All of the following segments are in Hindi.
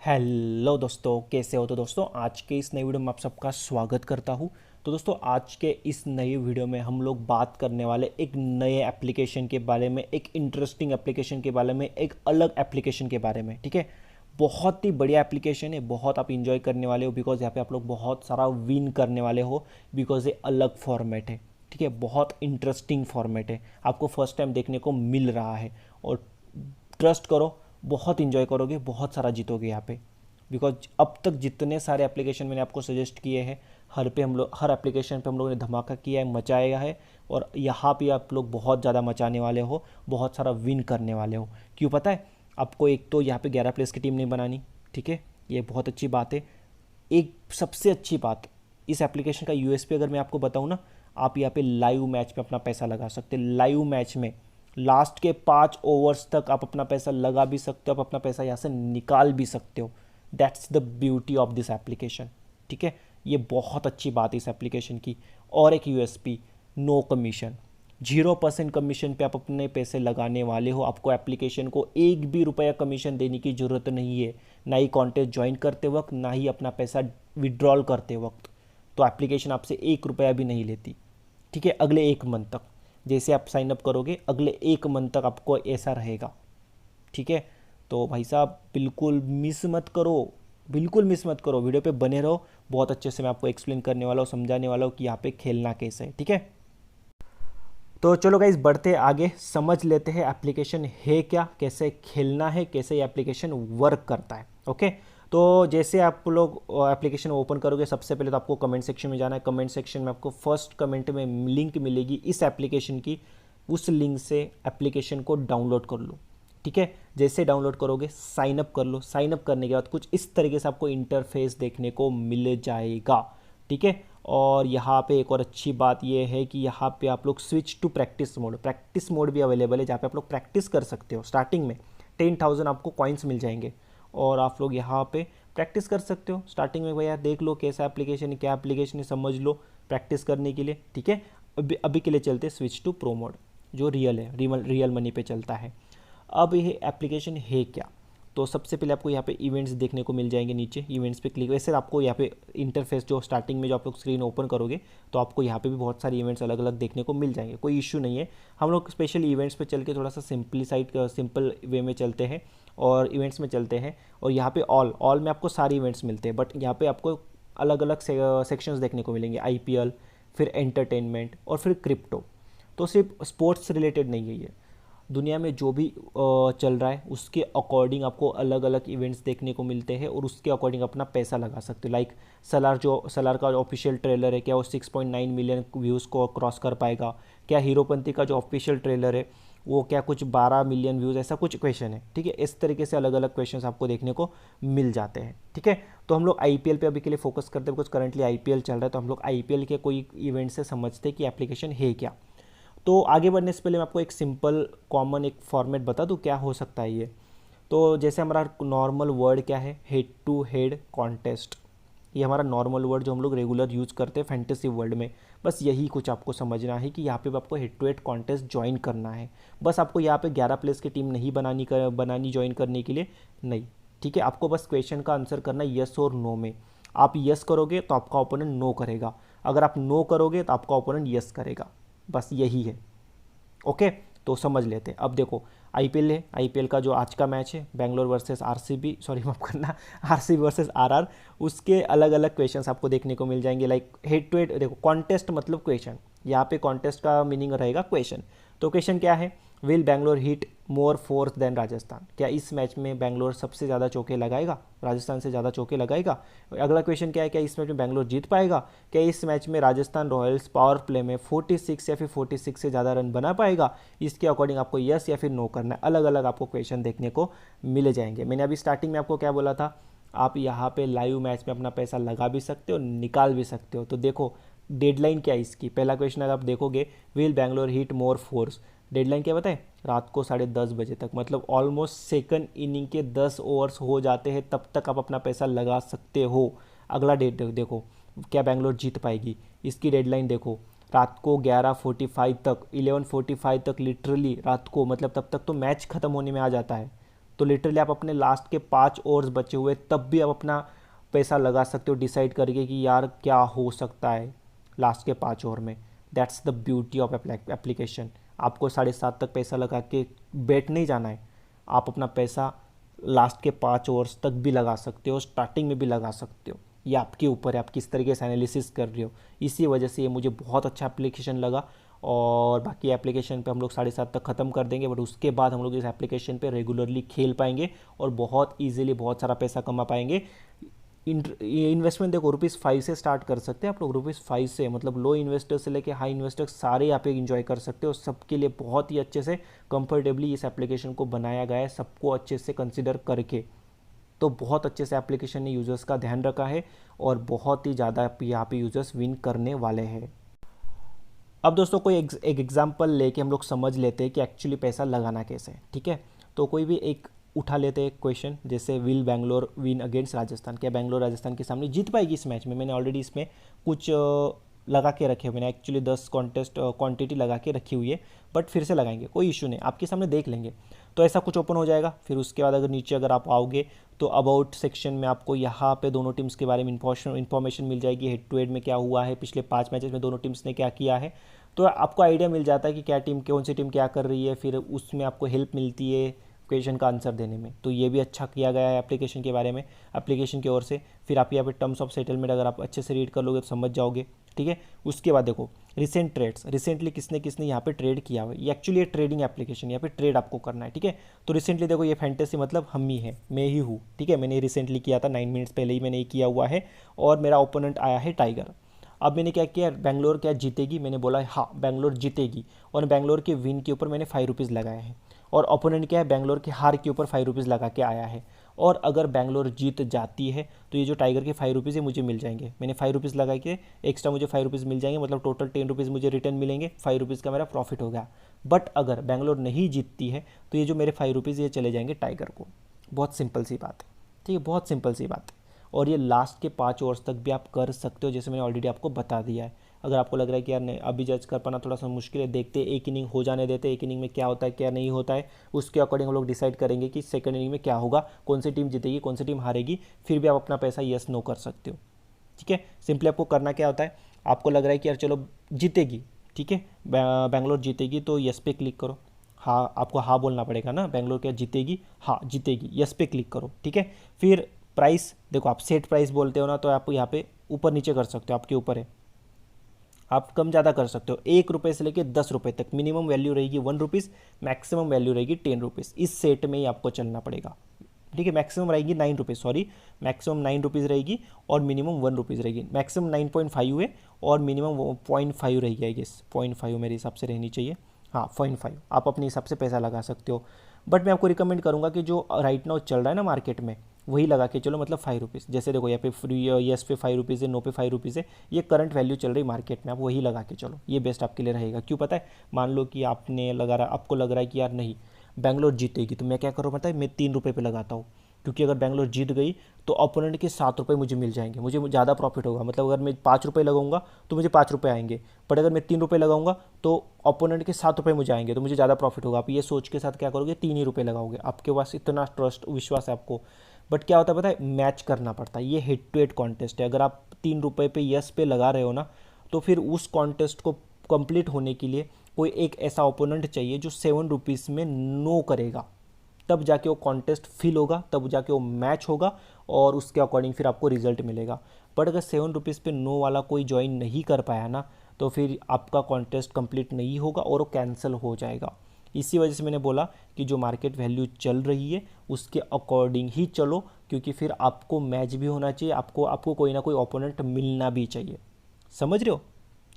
हेलो दोस्तों, कैसे हो? तो दोस्तों आज के इस नई वीडियो में आप सबका स्वागत करता हूं। तो दोस्तों आज के इस नई वीडियो में हम लोग बात करने वाले एक नए एप्लीकेशन के बारे में, एक इंटरेस्टिंग एप्लीकेशन के बारे में, एक अलग एप्लीकेशन के बारे में। ठीक है, बहुत ही बढ़िया एप्लीकेशन है, बहुत आप इंजॉय करने वाले हो बिकॉज यहाँ पे आप लोग बहुत सारा विन करने वाले हो बिकॉज ये अलग फॉर्मेट है। ठीक है, बहुत इंटरेस्टिंग फॉर्मेट है, आपको फर्स्ट टाइम देखने को मिल रहा है और ट्रस्ट करो बहुत इंजॉय करोगे, बहुत सारा जीतोगे यहाँ पे। बिकॉज अब तक जितने सारे एप्लीकेशन मैंने आपको सजेस्ट किए हैं, हर एप्लीकेशन पे हम लोगों ने धमाका किया है, मचाया है। और यहाँ पे आप लोग बहुत ज़्यादा मचाने वाले हो, बहुत सारा विन करने वाले हो। क्यों पता है आपको? एक तो यहाँ पे 11 प्लेस की टीम नहीं बनानी। ठीक है, ये बहुत अच्छी बात है। एक सबसे अच्छी बात, इस एप्लीकेशन का यूएसपी अगर मैं आपको बताऊँ ना, आप यहाँ पे लाइव मैच में अपना पैसा लगा सकते हैं। लाइव मैच में लास्ट के 5 ओवर्स तक आप अपना पैसा लगा भी सकते हो, आप अपना पैसा यहाँ से निकाल भी सकते हो। That's the beauty of this application. ठीक है, ये बहुत अच्छी बात है इस एप्लीकेशन की। और एक यूएसपी, नो कमीशन, 0% कमीशन पे आप अपने पैसे लगाने वाले हो। आपको एप्लीकेशन को एक भी रुपया कमीशन देने की ज़रूरत नहीं है, ना ही कॉन्टेस्ट ज्वाइन करते वक्त, ना ही अपना पैसा विड्रॉल करते वक्त। तो एप्लीकेशन आपसे 1 रुपया भी नहीं लेती। ठीक है, अगले 1 मंथ तक जैसे आप साइन अप करोगे, अगले 1 मंथ तक आपको ऐसा रहेगा। ठीक है, तो भाई साहब बिल्कुल मिस मत करो, बिल्कुल मिस मत करो, वीडियो पे बने रहो। बहुत अच्छे से मैं आपको एक्सप्लेन करने वाला हूँ, समझाने वाला हूँ कि यहाँ पे खेलना कैसे है। ठीक है, तो चलो गाइस बढ़ते आगे, समझ लेते हैं एप्लीकेशन है क्या, कैसे खेलना है, कैसे ये एप्लीकेशन वर्क करता है। ओके, तो जैसे आप लोग एप्लीकेशन ओपन करोगे, सबसे पहले तो आपको कमेंट सेक्शन में जाना है। कमेंट सेक्शन में आपको फर्स्ट कमेंट में लिंक मिलेगी इस एप्लीकेशन की, उस लिंक से एप्लीकेशन को डाउनलोड कर लो। ठीक है, जैसे डाउनलोड करोगे साइन अप कर लो। साइन अप करने के बाद कुछ इस तरीके से आपको इंटरफेस देखने को मिल जाएगा। ठीक है, और यहाँ पे एक और अच्छी बात ये है कि यहाँ पे आप लोग स्विच टू प्रैक्टिस मोड भी अवेलेबल है, जहाँ पे आप लोग प्रैक्टिस कर सकते हो। स्टार्टिंग में 10,000 आपको कॉइन्स मिल जाएंगे और आप लोग यहाँ पे प्रैक्टिस कर सकते हो। स्टार्टिंग में भैया देख लो कैसा एप्लीकेशन है, क्या एप्लीकेशन है, समझ लो प्रैक्टिस करने के लिए। ठीक है, अभी के लिए चलते स्विच टू प्रो मोड, जो रियल है, रियल मनी पे चलता है। अब ये एप्लीकेशन है क्या? तो सबसे पहले आपको यहाँ पे इवेंट्स देखने को मिल जाएंगे। नीचे इवेंट्स पे क्लिक, वैसे आपको यहाँ पे इंटरफेस जो स्टार्टिंग में जो आप लोग स्क्रीन ओपन करोगे तो आपको यहाँ पे भी बहुत सारे इवेंट्स अलग अलग देखने को मिल जाएंगे, कोई इशू नहीं है। हम लोग स्पेशल इवेंट्स पे चल के थोड़ा सा सिंपल वे में चलते हैं और इवेंट्स में चलते हैं। और यहाँ पे ऑल में आपको सारे इवेंट्स मिलते हैं, बट यहाँ पे आपको अलग अलग सेक्शंस देखने को मिलेंगे। आईपीएल, फिर एंटरटेनमेंट और फिर क्रिप्टो। तो सिर्फ स्पोर्ट्स रिलेटेड नहीं है ये, दुनिया में जो भी चल रहा है उसके अकॉर्डिंग आपको अलग अलग इवेंट्स देखने को मिलते हैं और उसके अकॉर्डिंग अपना पैसा लगा सकते हो। लाइक सलार का जो ऑफिशियल ट्रेलर है, क्या वो 6.9 मिलियन व्यूज़ को क्रॉस कर पाएगा? क्या हीरोपंती का जो ऑफिशियल ट्रेलर है वो क्या कुछ 12 मिलियन व्यूज़, ऐसा कुछ क्वेश्चन है। ठीक है, इस तरीके से अलग अलग क्वेश्चन आपको देखने को मिल जाते हैं। ठीक है, तो हम लोग आईपीएल पे अभी के लिए फोकस करते हैं, बिकॉज करंटली आईपीएल चल रहा है, तो हम लोग आईपीएल के कोई इवेंट से समझते हैं कि एप्लीकेशन है क्या। तो आगे बढ़ने से पहले मैं आपको एक सिंपल कॉमन एक फॉर्मेट बता दूं क्या हो सकता है ये। तो जैसे हमारा नॉर्मल वर्ड क्या है, हेड टू हेड कॉन्टेस्ट, ये हमारा नॉर्मल वर्ड जो हम लोग रेगुलर यूज़ करते हैं फैंटेसी वर्ल्ड में। बस यही कुछ आपको समझना है कि यहाँ पे आपको head to head contest join करना है। बस आपको यहाँ पे 11 प्लेस की टीम नहीं बनानी ज्वाइन करने के लिए नहीं। ठीक है, आपको बस क्वेश्चन का आंसर करना है यस और नो में। आप यस करोगे तो आपका ओपोनेंट नो करेगा, अगर आप नो करोगे तो आपका ओपोनेंट यस करेगा, बस यही है। ओके, तो समझ लेते हैं। अब देखो आईपीएल है, आईपीएल का जो आज का मैच है बेंगलोर वर्सेस आरसीबी, सॉरी माफ करना, आरसीबी वर्सेस आरआर, उसके अलग अलग क्वेश्चंस आपको देखने को मिल जाएंगे। लाइक हेड टू हेड, देखो कॉन्टेस्ट मतलब क्वेश्चन, यहाँ पे कॉन्टेस्ट का मीनिंग रहेगा क्वेश्चन। तो क्वेश्चन क्या है, will Bangalore hit more fours than Rajasthan? क्या इस मैच में बेंगलोर सबसे ज़्यादा चौके लगाएगा, राजस्थान से ज़्यादा चौके लगाएगा? अगला क्वेश्चन क्या है, क्या इस मैच में बेंगलोर जीत पाएगा? क्या इस मैच में राजस्थान रॉयल्स पावर प्ले में 46 या फिर 46 से ज़्यादा रन बना पाएगा? इसके अकॉर्डिंग आपको यस या फिर नो करना है। अलग अलग आपको क्वेश्चन देखने को मिल जाएंगे। मैंने अभी स्टार्टिंग में आपको क्या बोला था, आप यहाँ पे लाइव मैच में अपना पैसा लगा भी सकते हो, निकाल भी सकते हो। तो देखो डेडलाइन क्या है इसकी, पहला क्वेश्चन अगर आप देखोगे, will Bangalore hit more force, deadline क्या बताए, रात को 10:30 बजे तक, मतलब ऑलमोस्ट सेकंड इनिंग के 10 ओवर्स हो जाते हैं, तब तक आप अपना पैसा लगा सकते हो। अगला डेट देखो, क्या बेंगलोर जीत पाएगी, इसकी डेडलाइन देखो, रात को 11:45 तक, 11:45 तक लिटरली रात को, मतलब तब तक तो मैच खत्म होने में आ जाता है। तो लिटरली आप अपने लास्ट के 5 ओवर्स बचे हुए तब भी आप अपना पैसा लगा सकते हो डिसाइड करके कि यार क्या हो सकता है लास्ट के 5 ओवर में। That's the beauty of application. आपको 7:30 तक पैसा लगा के बैठ नहीं जाना है, आप अपना पैसा लास्ट के 5 ओवर्स तक भी लगा सकते हो, स्टार्टिंग में भी लगा सकते हो। ये आपके ऊपर है, आप किस तरीके से एनालिसिस कर रहे हो। इसी वजह से ये मुझे बहुत अच्छा एप्लीकेशन लगा। और बाकी एप्लीकेशन पे हम लोग 7:30 तक ख़त्म कर देंगे, बट उसके बाद हम लोग इस एप्लीकेशन पे रेगुलरली खेल पाएंगे और बहुत ईजिली बहुत सारा पैसा कमा पाएंगे। इन्वेस्टमेंट देखो ₹5 से स्टार्ट कर सकते हैं आप लोग, ₹5 से, मतलब लो इन्वेस्टर से लेके हाई इन्वेस्टर सारे यहाँ पे इंजॉय कर सकते हो। सबके लिए बहुत ही अच्छे से कंफर्टेबली इस एप्लीकेशन को बनाया गया है, सबको अच्छे से कंसिडर करके। तो बहुत अच्छे से एप्लीकेशन ने यूज़र्स का ध्यान रखा है और बहुत ही ज़्यादा यहाँ पे यूज़र्स विन करने वाले हैं। अब दोस्तों कोई एक एग्जाम्पल लेके हम लोग समझ लेते हैं कि एक्चुअली पैसा लगाना कैसे है, ठीक है। तो कोई भी एक उठा लेते हैं क्वेश्चन, जैसे will Bangalore win against Rajasthan, क्या बैंगलोर राजस्थान के सामने जीत पाएगी इस मैच में। मैंने ऑलरेडी इसमें कुछ लगा के रखे, मैंने एक्चुअली 10 क्वांटिटी लगा के रखी हुई है, बट फिर से लगाएंगे, कोई इशू नहीं, आपके सामने देख लेंगे। तो ऐसा कुछ ओपन हो जाएगा। फिर उसके बाद अगर नीचे अगर आप आओगे तो अबाउट सेक्शन में आपको यहाँ पे दोनों टीम्स के बारे में इन्फॉर्मेशन मिल जाएगी, हेड टू हेड में क्या हुआ है, पिछले 5 मैचेस में दोनों टीम्स ने क्या किया है। तो आपको आइडिया मिल जाता है कि क्या टीम, कौन सी टीम क्या कर रही है, फिर उसमें आपको हेल्प मिलती है क्वेश्चन का आंसर देने में। तो ये भी अच्छा किया गया है एप्लीकेशन के बारे में, एप्लीकेशन की ओर से। फिर आप यहाँ पे टर्म्स ऑफ सेटलमेंट अगर आप अच्छे से रीड कर लोगे तो समझ जाओगे, ठीक है। उसके बाद देखो रिसेंट ट्रेड्स, रिसेंटली किसने किसने यहाँ पे ट्रेड किया हुआ है। ये एक्चुअली ये ट्रेडिंग एप्लीकेशन, यहाँ पे ट्रेड आपको करना है, ठीक है। तो रिसेंटली देखो ये फैंटेसी मतलब हम ही है, मैं ही हूँ, ठीक है। मैंने रिसेंटली किया था, 9 मिनट्स पहले ही मैंने ये किया हुआ है और मेरा ओपोनेंट आया है टाइगर। अब मैंने क्या किया, बैंगलोर क्या जीतेगी, मैंने बोला हाँ बैंगलोर जीतेगी, और बैंगलोर के विन के ऊपर मैंने ₹5 लगाए हैं। और ओपोनेंट क्या है, बैंगलोर के हार के ऊपर ₹5 लगा के आया है। और अगर बैंगलोर जीत जाती है तो ये जो टाइगर के ₹5 है मुझे मिल जाएंगे। मैंने ₹5 लगा के एक्स्ट्रा मुझे ₹5 मिल जाएंगे, मतलब टोटल ₹10 मुझे रिटर्न मिलेंगे, ₹5 का मेरा प्रॉफिट हो गया। बट अगर बैंगलोर नहीं जीतती है तो ये जो मेरे ₹5 ये चले जाएंगे टाइगर को। बहुत सिंपल सी बात है, ठीक है, बहुत सिंपल सी बात है। और ये लास्ट के 5 ओवर्स तक भी आप कर सकते हो, जैसे मैंने ऑलरेडी आपको बता दिया है। अगर आपको लग रहा है कि यार नहीं अभी जज कर पाना थोड़ा सा मुश्किल है, देखते एक इनिंग हो जाने देते, एक इनिंग में क्या होता है क्या नहीं होता है, उसके अकॉर्डिंग हम लोग डिसाइड करेंगे कि सेकंड इनिंग में क्या होगा, कौन सी टीम जीतेगी कौन सी टीम हारेगी। फिर भी आप अपना पैसा यस नो कर सकते हो, ठीक है। सिंपली आपको करना क्या होता है, आपको लग रहा है कि यार चलो जीतेगी, ठीक है, बैंगलोर जीतेगी तो यस पे क्लिक करो। हाँ आपको हाँ बोलना पड़ेगा ना, बैंगलोर क्या जीतेगी, हाँ जीतेगी, यस पे क्लिक करो, ठीक है। फिर प्राइस देखो, आप सेट प्राइस बोलते हो ना, तो आप यहाँ पे ऊपर नीचे कर सकते हो, आपके ऊपर है, आप कम ज़्यादा कर सकते हो। ₹1 से लेकर ₹10 तक मिनिमम वैल्यू रहेगी ₹1, मैक्सिमम वैल्यू रहेगी ₹10। इस सेट में ही आपको चलना पड़ेगा, ठीक है। मैक्सिमम रहेगी ₹9, सॉरी मैक्सिमम ₹9 रहेगी और मिनिमम ₹1 रहेगी। मैक्सिमम 9.5 है और मिनिमम 0.5 रहेगी, आई गेस 0.5 मेरे हिसाब से रहनी चाहिए, हाँ 0.5। आप अपने हिसाब से पैसा लगा सकते हो, बट मैं आपको रिकमेंड करूँगा कि जो राइट नाउ चल रहा है ना मार्केट में वही लगा के चलो, मतलब ₹5। जैसे देखो यहाँ पे फ्री यस पे ₹5 है, नो पे ₹5 है, ये करंट वैल्यू चल रही मार्केट में, आप वही लगा के चलो, ये बेस्ट आपके लिए रहेगा। क्यों पता है, मान लो कि आपने लगा रहा, आपको लग रहा है कि यार नहीं बैंगलोर जीतेगी, तो मैं क्या करूँ पता है, मैं ₹3 पे लगाता हूँ, क्योंकि अगर बैंगलोर जीत गई तो अपोनेंट के ₹7 मुझे मिल जाएंगे, मुझे ज़्यादा प्रॉफिट होगा। मतलब अगर मैं ₹5 लगाऊंगा तो मुझे ₹5 आएंगे, बट अगर मैं ₹3 लगाऊंगा तो अपोनेंट के ₹7 मुझे आएंगे, तो मुझे ज़्यादा प्रॉफिट होगा। आप ये सोच के साथ क्या करोगे, ₹3 लगाओगे, आपके पास इतना ट्रस्ट विश्वास है आपको। बट क्या होता है पता है, मैच करना पड़ता है, ये हेड टू हेड कॉन्टेस्ट है। अगर आप ₹3 पे यस पे लगा रहे हो ना, तो फिर उस कॉन्टेस्ट को कंप्लीट होने के लिए कोई एक ऐसा ओपोनेंट चाहिए जो ₹7 में नो करेगा, तब जाके वो कॉन्टेस्ट फिल होगा, तब जाके वो मैच होगा और उसके अकॉर्डिंग फिर आपको रिजल्ट मिलेगा। बट अगर ₹7 पे नो वाला कोई ज्वाइन नहीं कर पाया ना, तो फिर आपका कॉन्टेस्ट कंप्लीट नहीं होगा और वो कैंसिल हो जाएगा। इसी वजह से मैंने बोला कि जो मार्केट वैल्यू चल रही है उसके अकॉर्डिंग ही चलो, क्योंकि फिर आपको मैच भी होना चाहिए, आपको कोई ना कोई ओपोनेंट मिलना भी चाहिए, समझ रहे हो,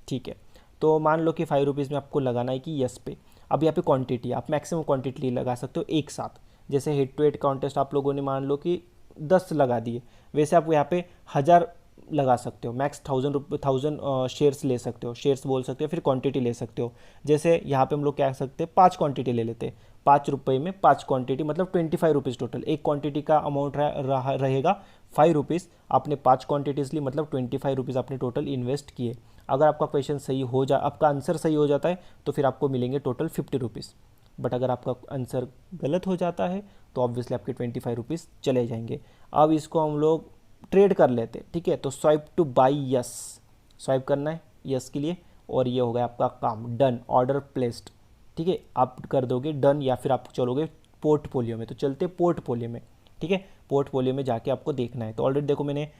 ठीक है। तो मान लो कि ₹5 में आपको लगाना है कि यस पे। अब यहाँ पे क्वांटिटी आप मैक्सिमम क्वांटिटी लगा सकते हो एक साथ, जैसे हेड टू हेड कॉन्टेस्ट आप लोगों ने मान लो कि 10 लगा दिए, वैसे आप यहाँ पे 1000 लगा सकते हो, मैक्स 1000 शेयर्स ले सकते हो, शेयर्स बोल सकते हो, फिर क्वांटिटी ले सकते हो। जैसे यहाँ पे हम लोग क्या कर सकते हैं, 5 क्वांटिटी ले लेते हैं, ₹5 में 5 क्वांटिटी, मतलब ₹25 टोटल। एक क्वांटिटी का अमाउंट रहेगा ₹5, आपने 5 क्वांटिटीज ली, मतलब ₹25 आपने टोटल इन्वेस्ट किए। अगर आपका क्वेश्चन सही हो आपका आंसर सही हो जाता है तो फिर आपको मिलेंगे टोटल ₹50। बट अगर आपका आंसर गलत हो जाता है तो ऑब्वियसली आपके 25 रुपीज़ चले जाएंगे। अब इसको हम लोग ट्रेड कर लेते, ठीक है। तो swipe two by yes, swipe करना है यस के लिए, और ये हो गया आपका काम डन, ऑर्डर प्लेस्ड, ठीक है। आप कर दोगे डन या फिर आप चलोगे पोर्टफोलियो में। तो चलते पोर्टफोलियो में, ठीक है। पोर्टफोलियो में जाके आपको देखना है। तो ऑलरेडी देखो मैंने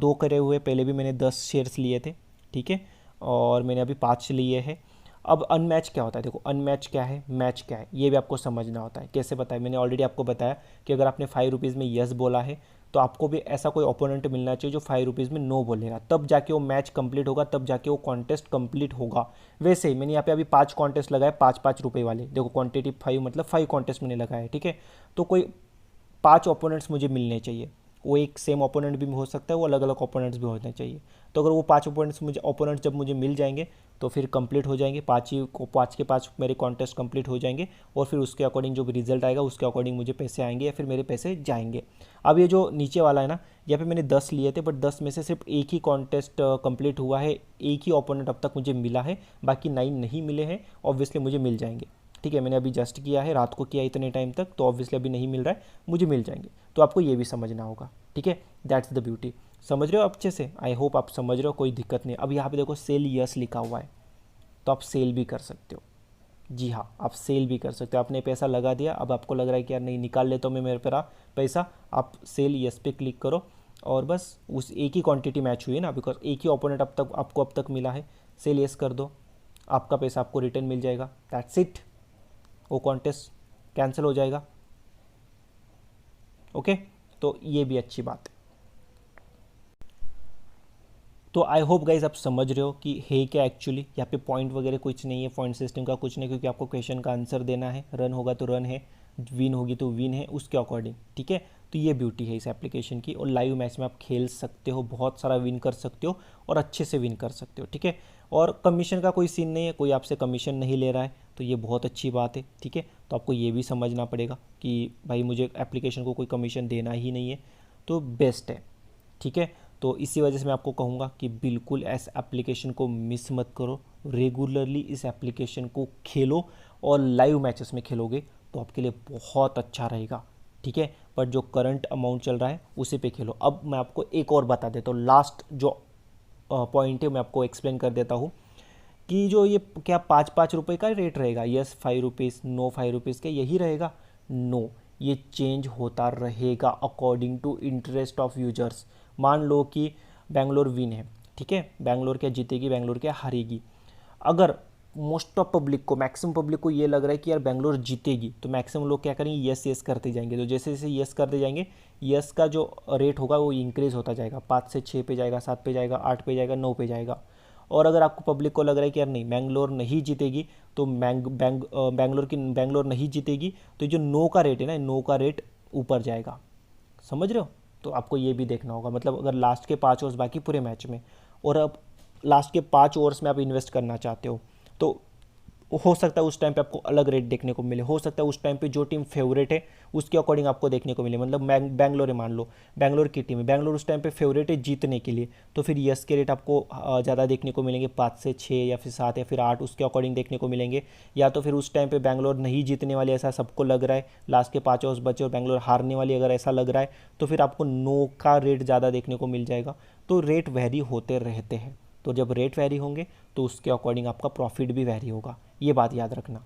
2 करे हुए, पहले भी मैंने 10 शेयर्स लिए थे, ठीक है, और मैंने अभी 5 लिए हैं। अब अनमैच क्या होता है, देखो अनमैच क्या है, मैच क्या है, ये भी आपको समझना होता है। कैसे बताया, मैंने ऑलरेडी आपको बताया कि अगर आपने 5 रुपीज़ में यस बोला है तो आपको भी ऐसा कोई ओपोनेंट मिलना चाहिए जो 5 रुपीज़ में नो बोलेगा, तब जाके वो मैच कंप्लीट होगा, तब जाके वो कॉन्टेस्ट कंप्लीट होगा। वैसे ही मैंने यहाँ पे अभी 5 कॉन्टेस्ट लगाए, 5-5 रुपये वाले, देखो क्वांटिटी 5 मतलब 5 कॉन्टेस्ट मैंने लगाए, ठीक है। तो कोई 5 ओपोनेंट्स मुझे मिलने चाहिए, वो एक सेम ओपोनेंट भी हो सकता है, वो अलग अलग ओपोनेंट्स भी होने चाहिए। तो अगर वो 5 ओपोनेंट्स जब मुझे मिल जाएंगे तो फिर कंप्लीट हो जाएंगे, 5 के 5 मेरे कॉन्टेस्ट कंप्लीट हो जाएंगे, और फिर उसके अकॉर्डिंग जो भी रिजल्ट आएगा उसके अकॉर्डिंग मुझे पैसे आएंगे या फिर मेरे पैसे जाएंगे। अब ये जो नीचे वाला है ना, यहाँ पे मैंने 10 लिए थे, बट 10 में से सिर्फ एक ही कॉन्टेस्ट कंप्लीट हुआ है, एक ही ओपोनेंट अब तक मुझे मिला है, बाकी 9 नहीं मिले हैं। ऑब्वियसली मुझे मिल जाएंगे, ठीक है। मैंने अभी जस्ट किया है, रात को किया इतने टाइम तक, तो ऑब्वियसली अभी नहीं मिल रहा है, मुझे मिल जाएंगे। तो आपको ये भी समझना होगा, ठीक है। That's the beauty. समझ रहे हो अच्छे से, आई होप आप समझ रहे हो, कोई दिक्कत नहीं। अब यहाँ पे देखो सेल यस लिखा हुआ है, तो आप सेल भी कर सकते हो। जी हाँ, आप सेल भी कर सकते हो। आपने पैसा लगा दिया, अब आपको लग रहा है कि यार नहीं निकाल लेता हूँ मैं मेरे पैसा, आप सेल यस पे क्लिक करो, और बस उस एक ही क्वांटिटी मैच हुई है ना, बिकॉज एक ही ओपोनेंट अब तक मिला है, सेल यस कर दो, आपका पैसा आपको रिटर्न मिल जाएगा। दैट्स इट, वो कॉन्टेस्ट कैंसिल हो जाएगा। ओके, तो ये भी अच्छी बात है। तो आई होप गाइज आप समझ रहे हो कि है क्या एक्चुअली। यहाँ पे पॉइंट वगैरह कुछ नहीं है, पॉइंट सिस्टम का कुछ नहीं, क्योंकि आपको क्वेश्चन का आंसर देना है, रन होगा तो रन है, विन होगी तो विन है, उसके अकॉर्डिंग, ठीक है। तो ये ब्यूटी है इस एप्लीकेशन की, और लाइव मैच में आप खेल सकते हो, बहुत सारा विन कर सकते हो और अच्छे से विन कर सकते हो, ठीक है। और कमीशन का कोई सीन नहीं है, कोई आपसे कमीशन नहीं ले रहा है, तो ये बहुत अच्छी बात है, ठीक है। तो आपको ये भी समझना पड़ेगा कि भाई मुझे एप्लीकेशन को कोई कमीशन देना ही नहीं है, तो बेस्ट है, ठीक है। तो इसी वजह से मैं आपको कहूँगा कि बिल्कुल इस एप्लीकेशन को मिस मत करो, रेगुलरली इस एप्लीकेशन को खेलो, और लाइव मैचेस में खेलोगे तो आपके लिए बहुत अच्छा रहेगा, ठीक है। बट जो करंट अमाउंट चल रहा है उसी पे खेलो। अब मैं आपको एक और बता देता हूँ, लास्ट जो पॉइंट है मैं आपको एक्सप्लेन कर देता हूँ कि जो ये क्या 5-5 रुपये का रेट रहेगा, यस 5 रुपीज़, नो 5 रुपीज़ के यही रहेगा, नो, ये चेंज होता रहेगा according to interest of users. मान लो कि बैंगलोर विन है, ठीक है, बैंगलोर क्या जीतेगी, बैंगलोर क्या हारेगी। अगर मोस्ट ऑफ पब्लिक को, मैक्सिमम पब्लिक को ये लग रहा है कि यार बैंगलोर जीतेगी, तो मैक्सिमम लोग क्या करेंगे, यस यस करते जाएंगे। तो जैसे जैसे यस करते जाएंगे, यस का जो रेट होगा वो इंक्रीज़ होता जाएगा, 5 से 6 पे जाएगा, 7 पे जाएगा, 8 पे जाएगा, 9 पे जाएगा। और अगर आपको पब्लिक को लग रहा है कि यार नहीं बैंगलोर नहीं जीतेगी, तो बैंगलोर नहीं जीतेगी, तो जो नो का रेट है ना, नो का रेट ऊपर जाएगा। समझ रहे हो। तो आपको ये भी देखना होगा, मतलब अगर लास्ट के 5 ओवर्स बाकी पूरे मैच में, और अब लास्ट के 5 ओवर्स में आप इन्वेस्ट करना चाहते हो, तो हो सकता है उस टाइम पे आपको अलग रेट देखने को मिले, हो सकता है उस टाइम पे जो टीम फेवरेट है उसके अकॉर्डिंग आपको देखने को मिले। मतलब बैंगलोर है, मान लो बैंगलोर की टीम है, बैंगलोर उस टाइम पे फेवरेट है जीतने के लिए, तो फिर यस के रेट आपको ज़्यादा देखने को मिलेंगे, 5 से 6 या फिर 7 या फिर 8 उसके अकॉर्डिंग देखने को मिलेंगे। या तो फिर उस टाइम पे बैंगलोर नहीं जीतने वाली ऐसा सबको लग रहा है, लास्ट के 5 ओवर्स बचे और बैंगलोर हारने वाली अगर ऐसा लग रहा है, तो फिर आपको नो का रेट ज़्यादा देखने को मिल जाएगा। तो रेट वेरी होते रहते हैं, तो जब रेट वेरी होंगे तो उसके अकॉर्डिंग आपका प्रॉफिट भी वेरी होगा, ये बात याद रखना।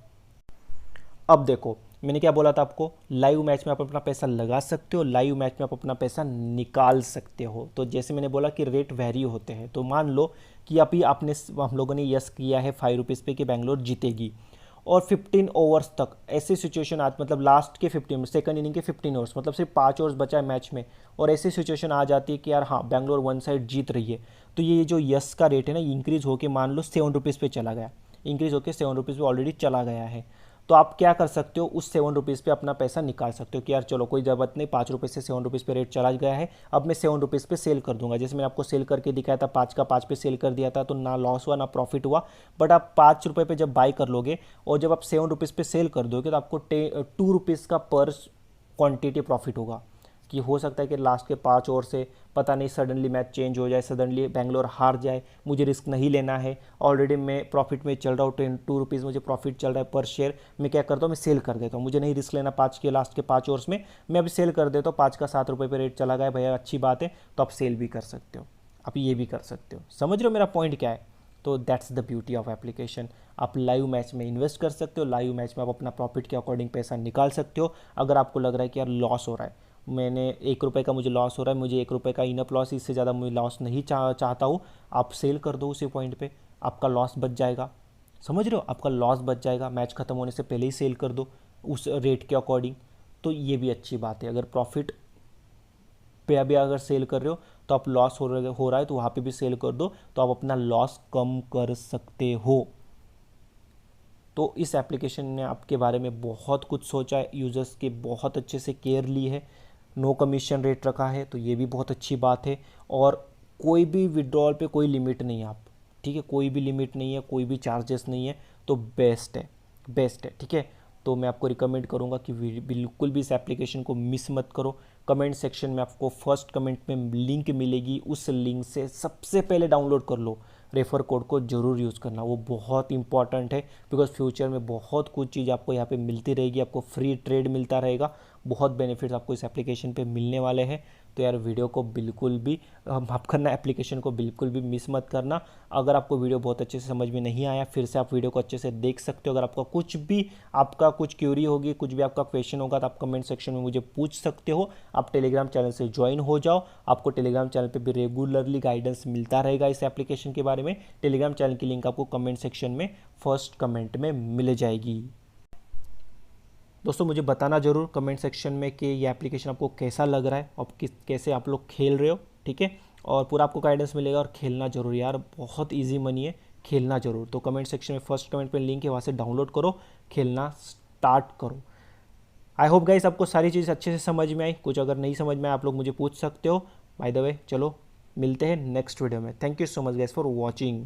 अब देखो मैंने क्या बोला था आपको, लाइव मैच में आप अपना पैसा लगा सकते हो, लाइव मैच में आप अपना पैसा निकाल सकते हो। तो जैसे मैंने बोला कि रेट वेरी होते हैं, तो मान लो कि अभी हम लोगों ने यस किया है 5 रुपीज़ पे कि बैंगलोर जीतेगी, और 15 ओवर्स तक ऐसी सिचुएशन आज, मतलब लास्ट के 15 सेकंड इनिंग के 15 ओवर्स, मतलब सिर्फ 5 ओवर्स बचा है मैच में, और ऐसी सिचुएशन आ जाती है कि यार हाँ बैंगलोर वन साइड जीत रही है, तो ये जो यस का रेट है ना, इंक्रीज़ होकर मान लो 7 रुपीज़ पे चला गया, इंक्रीज़ होकर 7 रुपीज़ पे ऑलरेडी चला गया है। तो आप क्या कर सकते हो, उस 7 रुपीज़ पे अपना पैसा निकाल सकते हो कि यार चलो कोई ज़रूरत नहीं, 5 रुपये से 7 रुपीज़ पे रेट चला गया है, अब मैं 7 रुपीज़ पे सेल कर दूंगा। जैसे मैंने आपको सेल करके दिखाया था, 5 का 5 पे सेल कर दिया था, तो ना लॉस हुआ ना प्रॉफिट हुआ। बट आप 5 रुपये पे जब बाई कर लोगे और जब आप 7 रुपीज़ पे सेल कर दोगे, तो आपको 2 रुपीज़ का पर क्वांटिटी प्रॉफिट होगा, कि हो सकता है कि लास्ट के 5 ओवर से पता नहीं सडनली मैच चेंज हो जाए, सडनली बेंगलोर हार जाए, मुझे रिस्क नहीं लेना है। ऑलरेडी मैं प्रॉफिट में चल रहा हूँ, 2 रुपीज़ मुझे प्रॉफिट चल रहा है पर शेयर। मैं क्या करता हूँ, मैं सेल कर देता हूँ, मुझे नहीं रिस्क लेना लास्ट के 5 ओवर्स में, मैं अभी सेल कर देता हूँ। 5 का 7 रुपये पे रेट चला गया भैया, अच्छी बात है, तो आप सेल भी कर सकते हो, आप ये भी कर सकते हो। समझ रहे हो मेरा पॉइंट क्या है? तो that's the beauty of application. आप लाइव मैच में इन्वेस्ट कर सकते हो, लाइव मैच में आप अपना प्रॉफिट के अकॉर्डिंग पैसा निकाल सकते हो। अगर आपको लग रहा है कि यार लॉस हो रहा है, मैंने 1 रुपये का मुझे लॉस हो रहा है, मुझे 1 रुपये का इनफ लॉस, इससे ज़्यादा मुझे लॉस नहीं चाहता हूँ, आप सेल कर दो उसी पॉइंट पे, आपका लॉस बच जाएगा। समझ रहे हो, आपका लॉस बच जाएगा, मैच खत्म होने से पहले ही सेल कर दो उस रेट के अकॉर्डिंग। तो ये भी अच्छी बात है। अगर प्रॉफिट पे अभी अगर सेल कर रहे हो तो आप लॉस हो रहा है तो वहाँ पे भी सेल कर दो, तो आप अपना लॉस कम कर सकते हो। तो इस एप्लीकेशन ने आपके बारे में बहुत कुछ सोचा है, यूज़र्स के बहुत अच्छे से केयर ली है, नो कमीशन रेट रखा है, तो ये भी बहुत अच्छी बात है। और कोई भी विड्रॉल पे कोई लिमिट नहीं है आप, ठीक है, कोई भी लिमिट नहीं है, कोई भी चार्जेस नहीं है, तो बेस्ट है, बेस्ट है, ठीक है। तो मैं आपको रिकमेंड करूंगा कि बिल्कुल भी इस एप्लीकेशन को मिस मत करो। कमेंट सेक्शन में आपको फर्स्ट कमेंट में लिंक मिलेगी, उस लिंक से सबसे पहले डाउनलोड कर लो। रेफर कोड को ज़रूर यूज़ करना, वो बहुत इंपॉर्टेंट है, बिकॉज फ्यूचर में बहुत कुछ चीज़ आपको यहाँ पे मिलती रहेगी, आपको फ्री ट्रेड मिलता रहेगा, बहुत बेनिफिट्स आपको इस एप्लीकेशन पे मिलने वाले हैं। तो यार वीडियो को बिल्कुल भी माफ करना, एप्लीकेशन को बिल्कुल भी मिस मत करना। अगर आपको वीडियो बहुत अच्छे से समझ में नहीं आया, फिर से आप वीडियो को अच्छे से देख सकते हो। अगर आपका कुछ क्यूरी होगी, कुछ भी आपका क्वेश्चन होगा, तो आप कमेंट सेक्शन में मुझे पूछ सकते हो। आप टेलीग्राम चैनल से ज्वाइन हो जाओ, आपको टेलीग्राम चैनल पे भी रेगुलरली गाइडेंस मिलता रहेगा इस एप्लीकेशन के बारे में। टेलीग्राम चैनल की लिंक आपको कमेंट सेक्शन में फर्स्ट कमेंट में मिल जाएगी। दोस्तों मुझे बताना ज़रूर कमेंट सेक्शन में कि ये एप्लीकेशन आपको कैसा लग रहा है और कैसे आप लोग खेल रहे हो, ठीक है। और पूरा आपको गाइडेंस मिलेगा, और खेलना जरूर यार, बहुत इजी मनी है, खेलना जरूर। तो कमेंट सेक्शन में फर्स्ट कमेंट पे लिंक है, वहाँ से डाउनलोड करो, खेलना स्टार्ट करो। आई होप गाइस आपको सारी चीज़ अच्छे से समझ में आई। कुछ अगर नहीं समझ में आए आप लोग मुझे पूछ सकते हो। बाय द वे चलो मिलते हैं नेक्स्ट वीडियो में। Thank you so much guys for watching.